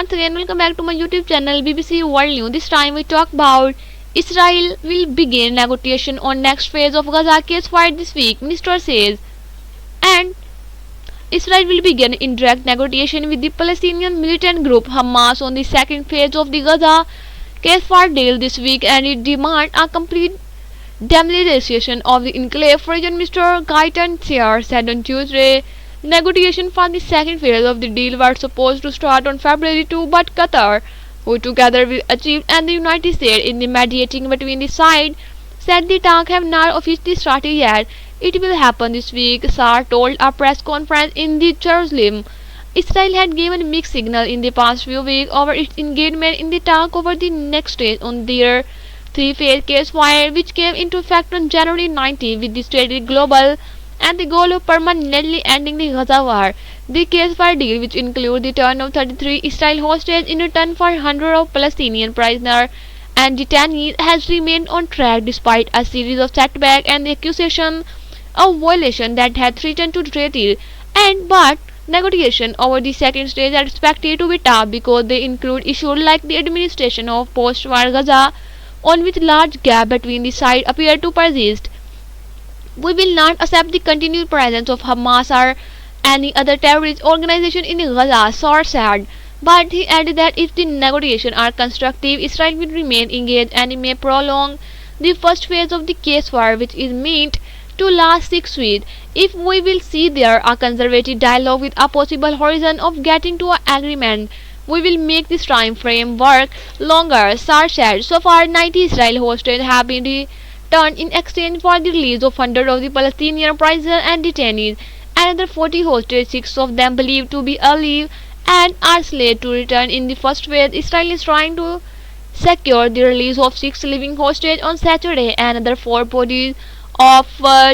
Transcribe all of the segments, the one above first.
Once again, welcome back to my YouTube channel BBC World News. This time we talk about Israel will begin negotiation on next phase of Gaza ceasefire this week, Minister says. And Israel will begin indirect negotiation with the Palestinian militant group Hamas on the second phase of the Gaza ceasefire deal this week, and it demands a complete demilitarization of the enclave region, Mr. Gaitan Sear said on Tuesday. Negotiations for the second phase of the deal were supposed to start on February 2, but Qatar, who together with Egypt and the United States in the mediating between the sides, said the talks have not officially started yet. It will happen this week, Sear told a press conference in the Jerusalem. Israel had given mixed signal in the past few weeks over its engagement in the talk over the next stage on their three-phase ceasefire, which came into effect on January 19 with the stated global and the goal of permanently ending the Gaza war. The ceasefire deal, which includes the return of 33 Israeli hostages in return for hundreds of Palestinian prisoners and detainees, has remained on track despite a series of setbacks and the accusation of violation that had threatened to threaten it. But negotiations over the second stage are expected to be tough because they include issues like the administration of post-war Gaza, on which large gap between the sides appear to persist. We will not accept the continued presence of Hamas or any other terrorist organization in Gaza, Sear said. But he added that if the negotiations are constructive, Israel will remain engaged and may prolong the first phase of the ceasefire, which is meant to last 6 weeks. If we will see there a conservative dialogue with a possible horizon of getting to an agreement, we will make this time frame work longer, Sear said. So far, 90 Israeli hostages have been returned in exchange for the release of hundreds of the Palestinian prisoners and detainees. Another 40 hostages, 6 of them believed to be alive, and are slated to return in the first phase. Israel is trying to secure the release of 6 living hostages on Saturday. Another 4 bodies of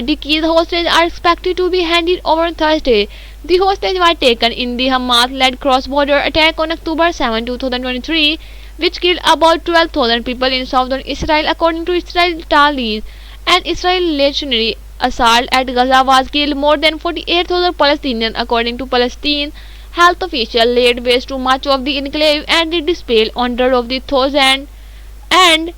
deceased hostages are expected to be handed over on Thursday. The hostages were taken in the Hamas-led cross-border attack on October 7, 2023, which killed about 12,000 people in southern Israel, according to Israel Tallies. An Israeli assault at Gaza was killed more than 48,000 Palestinians, according to Palestine health officials, laid waste to much of the enclave and it displaced hundreds of the thousands. And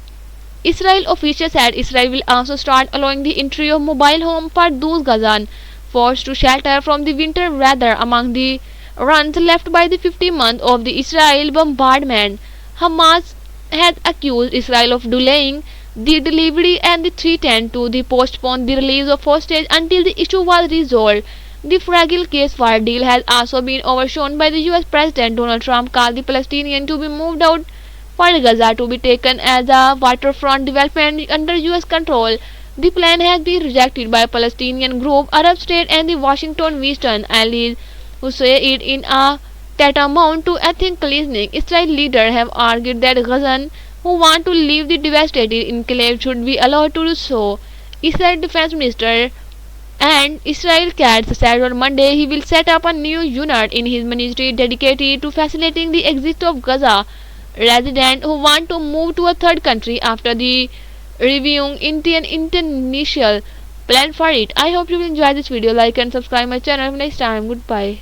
Israel officials said Israel will also start allowing the entry of mobile homes for those Gazan forced to shelter from the winter weather among the ruins left by the 50 months of the Israel bombardment. Hamas has accused Israel of delaying the delivery and the threatened to postpone the release of hostages until the issue was resolved. The fragile ceasefire deal has also been overshadowed by the US President Donald Trump called the Palestinians to be moved out for Gaza to be taken as a waterfront development under US control. The plan has been rejected by Palestinian group Arab State and the Washington Western allies, who say it in a tantamount to ethnic cleansing. Israel leaders have argued that Gazans who want to leave the devastated enclave should be allowed to do so. Israel Defense Minister and Israel Katz said on Monday he will set up a new unit in his ministry dedicated to facilitating the exit of Gaza residents who want to move to a third country after the reviewing Indian initial plan for it. I hope you will enjoy this video. Like and subscribe my channel. Next time, goodbye.